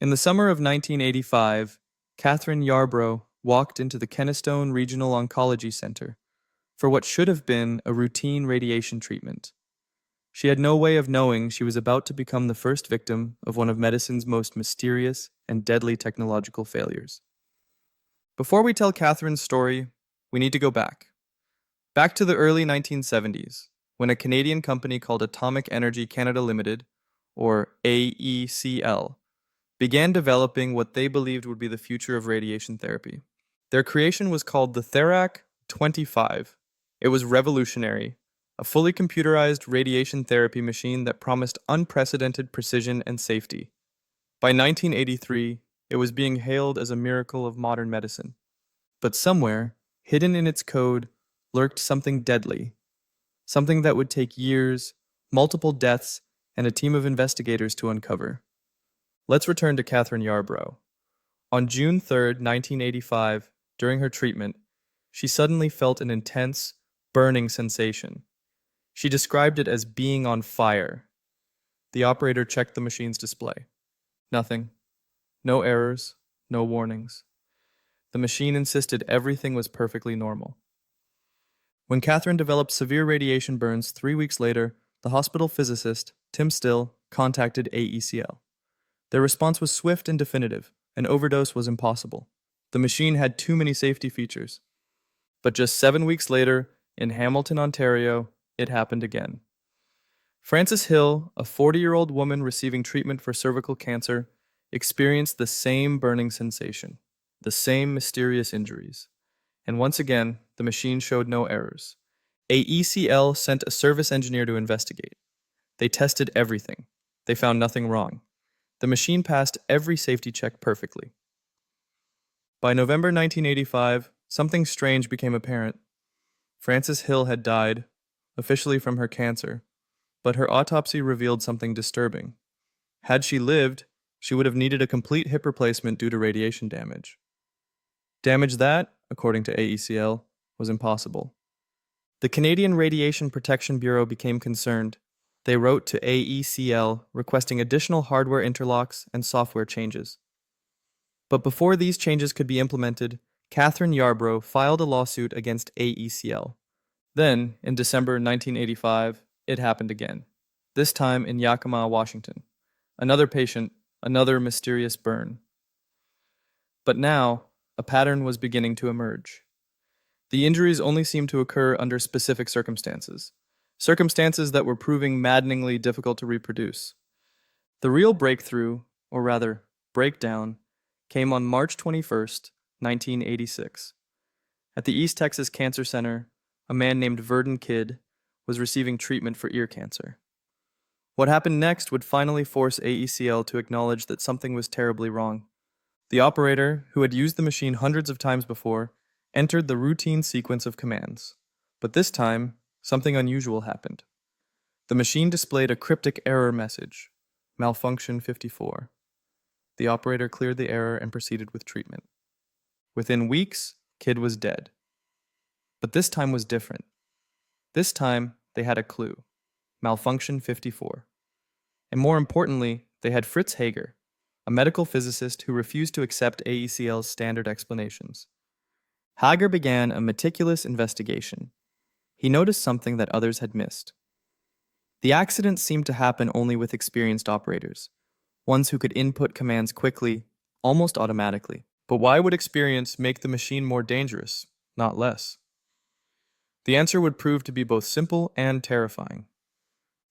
In the summer of 1985, Catherine Yarbrough walked into the Kennestone Regional Oncology Center for what should have been a routine radiation treatment. She had no way of knowing she was about to become the first victim of one of medicine's most mysterious and deadly technological failures. Before we tell Catherine's story, we need to go back. Back to the early 1970s, when a Canadian company called Atomic Energy Canada Limited, or AECL, began developing what they believed would be the future of radiation therapy. Their creation was called the Therac-25. It was revolutionary, a fully computerized radiation therapy machine that promised unprecedented precision and safety. By 1983, it was being hailed as a miracle of modern medicine. But somewhere, hidden in its code, lurked something deadly, something that would take years, multiple deaths, and a team of investigators to uncover. Let's return to Catherine Yarbrough. On June 3rd, 1985, during her treatment, she suddenly felt an intense, burning sensation. She described it as being on fire. The operator checked the machine's display. Nothing. No errors, no warnings. The machine insisted everything was perfectly normal. When Catherine developed severe radiation burns 3 weeks later, the hospital physicist, Tim Still, contacted AECL. Their response was swift and definitive. An overdose was impossible. The machine had too many safety features. But just 7 weeks later, in Hamilton, Ontario, it happened again. Frances Hill, a 40-year-old woman receiving treatment for cervical cancer, experienced the same burning sensation, the same mysterious injuries. And once again, the machine showed no errors. AECL sent a service engineer to investigate. They tested everything. They found nothing wrong. The machine passed every safety check perfectly. By November 1985, something strange became apparent. Frances Hill had died, officially from her cancer, but her autopsy revealed something disturbing. Had she lived, she would have needed a complete hip replacement due to radiation damage. Damage that, according to AECL, was impossible. The Canadian Radiation Protection Bureau became concerned. They wrote to AECL requesting additional hardware interlocks and software changes. But before these changes could be implemented, Catherine Yarbrough filed a lawsuit against AECL. Then, in December 1985, it happened again, this time in Yakima, Washington. Another patient, another mysterious burn. But now, a pattern was beginning to emerge. The injuries only seemed to occur under specific circumstances that were proving maddeningly difficult to reproduce. The real breakthrough, or rather, breakdown, came on March 21st, 1986. At the East Texas Cancer Center, a man named Verdon Kidd was receiving treatment for ear cancer. What happened next would finally force AECL to acknowledge that something was terribly wrong. The operator, who had used the machine hundreds of times before, entered the routine sequence of commands. But this time, something unusual happened. The machine displayed a cryptic error message, malfunction 54. The operator cleared the error and proceeded with treatment. Within weeks, Kidd was dead. But this time was different. This time, they had a clue, malfunction 54. And more importantly, they had Fritz Hager, a medical physicist who refused to accept AECL's standard explanations. Hager began a meticulous investigation. He noticed something that others had missed. The accident seemed to happen only with experienced operators, ones who could input commands quickly, almost automatically. But why would experience make the machine more dangerous, not less? The answer would prove to be both simple and terrifying.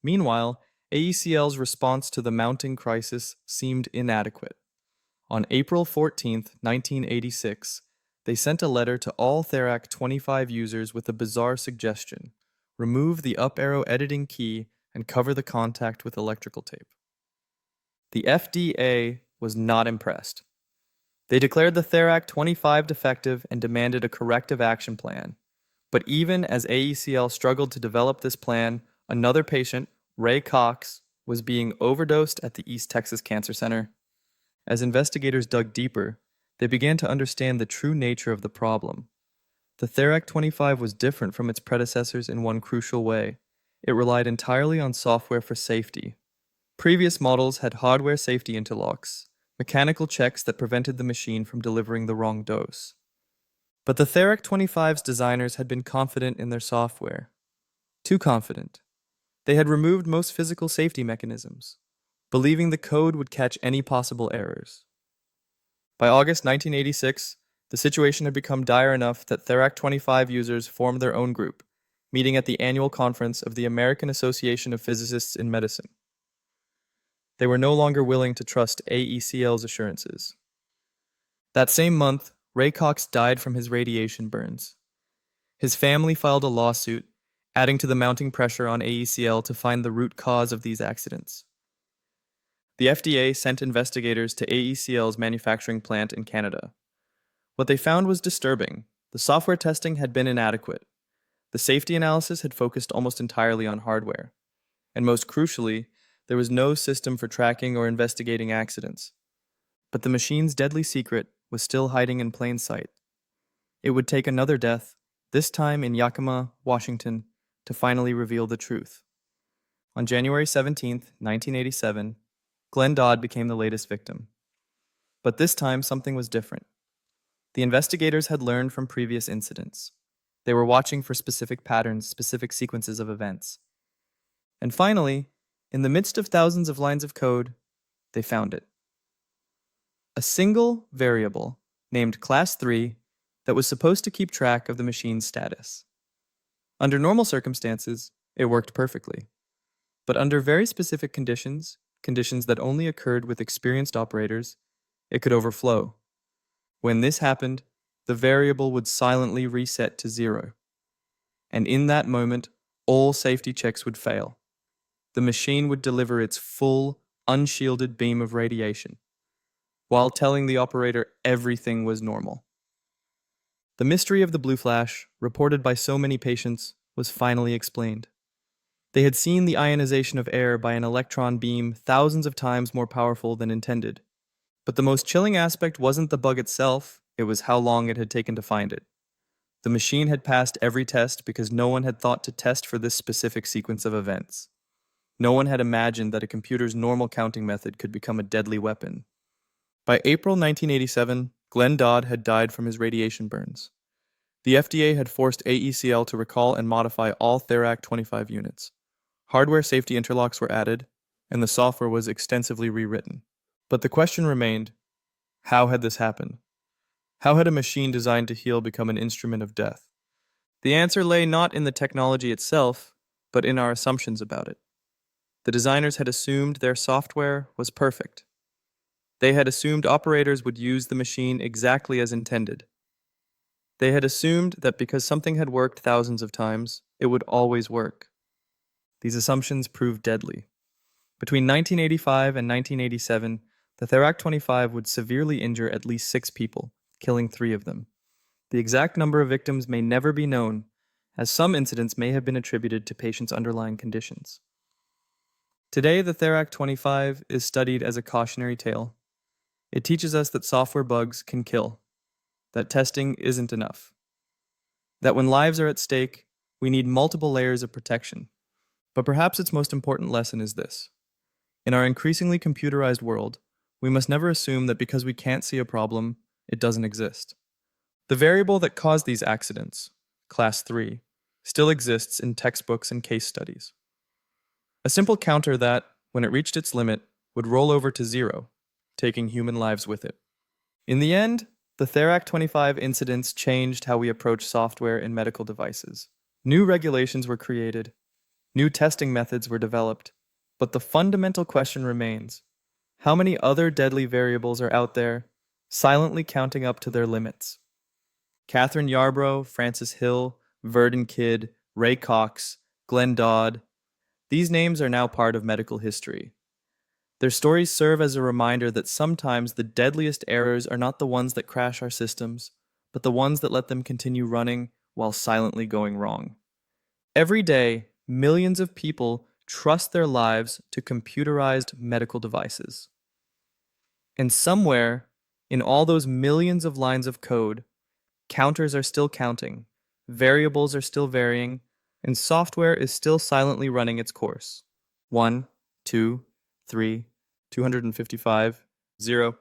Meanwhile, AECL's response to the mounting crisis seemed inadequate. On April 14, 1986, they sent a letter to all Therac-25 users with a bizarre suggestion: remove the up arrow editing key and cover the contact with electrical tape. The FDA was not impressed. They declared the Therac-25 defective and demanded a corrective action plan. But even as AECL struggled to develop this plan, another patient, Ray Cox, was being overdosed at the East Texas Cancer Center. As investigators dug deeper, they began to understand the true nature of the problem. The Therac-25 was different from its predecessors in one crucial way. It relied entirely on software for safety. Previous models had hardware safety interlocks, mechanical checks that prevented the machine from delivering the wrong dose. But the Therac-25's designers had been confident in their software. Too confident. They had removed most physical safety mechanisms, believing the code would catch any possible errors. By August 1986, the situation had become dire enough that Therac-25 users formed their own group, meeting at the annual conference of the American Association of Physicists in Medicine. They were no longer willing to trust AECL's assurances. That same month, Ray Cox died from his radiation burns. His family filed a lawsuit, adding to the mounting pressure on AECL to find the root cause of these accidents. The FDA sent investigators to AECL's manufacturing plant in Canada. What they found was disturbing. The software testing had been inadequate. The safety analysis had focused almost entirely on hardware. And most crucially, there was no system for tracking or investigating accidents. But the machine's deadly secret was still hiding in plain sight. It would take another death, this time in Yakima, Washington, to finally reveal the truth. On January 17, 1987, Glenn Dodd became the latest victim. But this time, something was different. The investigators had learned from previous incidents. They were watching for specific patterns, specific sequences of events. And finally, in the midst of thousands of lines of code, they found it. A single variable named Class 3 that was supposed to keep track of the machine's status. Under normal circumstances, it worked perfectly. But under very specific conditions, conditions that only occurred with experienced operators, it could overflow. When this happened, the variable would silently reset to 0. And in that moment, all safety checks would fail. The machine would deliver its full, unshielded beam of radiation, while telling the operator everything was normal. The mystery of the blue flash, reported by so many patients, was finally explained. They had seen the ionization of air by an electron beam thousands of times more powerful than intended. But the most chilling aspect wasn't the bug itself, it was how long it had taken to find it. The machine had passed every test because no one had thought to test for this specific sequence of events. No one had imagined that a computer's normal counting method could become a deadly weapon. By April 1987, Glenn Dodd had died from his radiation burns. The FDA had forced AECL to recall and modify all Therac-25 units. Hardware safety interlocks were added, and the software was extensively rewritten. But the question remained, how had this happened? How had a machine designed to heal become an instrument of death? The answer lay not in the technology itself, but in our assumptions about it. The designers had assumed their software was perfect. They had assumed operators would use the machine exactly as intended. They had assumed that because something had worked thousands of times, it would always work. These assumptions proved deadly. Between 1985 and 1987, the Therac-25 would severely injure at least 6 people, killing 3 of them. The exact number of victims may never be known, as some incidents may have been attributed to patients' underlying conditions. Today, the Therac-25 is studied as a cautionary tale. It teaches us that software bugs can kill, that testing isn't enough, that when lives are at stake, we need multiple layers of protection. But perhaps its most important lesson is this. In our increasingly computerized world, we must never assume that because we can't see a problem, it doesn't exist. The variable that caused these accidents, Class 3, still exists in textbooks and case studies. A simple counter that, when it reached its limit, would roll over to 0, taking human lives with it. In the end, the Therac-25 incidents changed how we approach software in medical devices. New regulations were created, new testing methods were developed, but the fundamental question remains, how many other deadly variables are out there, silently counting up to their limits? Catherine Yarbrough, Francis Hill, Verdun Kidd, Ray Cox, Glenn Dodd, these names are now part of medical history. Their stories serve as a reminder that sometimes the deadliest errors are not the ones that crash our systems, but the ones that let them continue running while silently going wrong. Every day, millions of people trust their lives to computerized medical devices. And somewhere, in all those millions of lines of code, counters are still counting, variables are still varying, and software is still silently running its course. 1, 2, 3, 255, 0.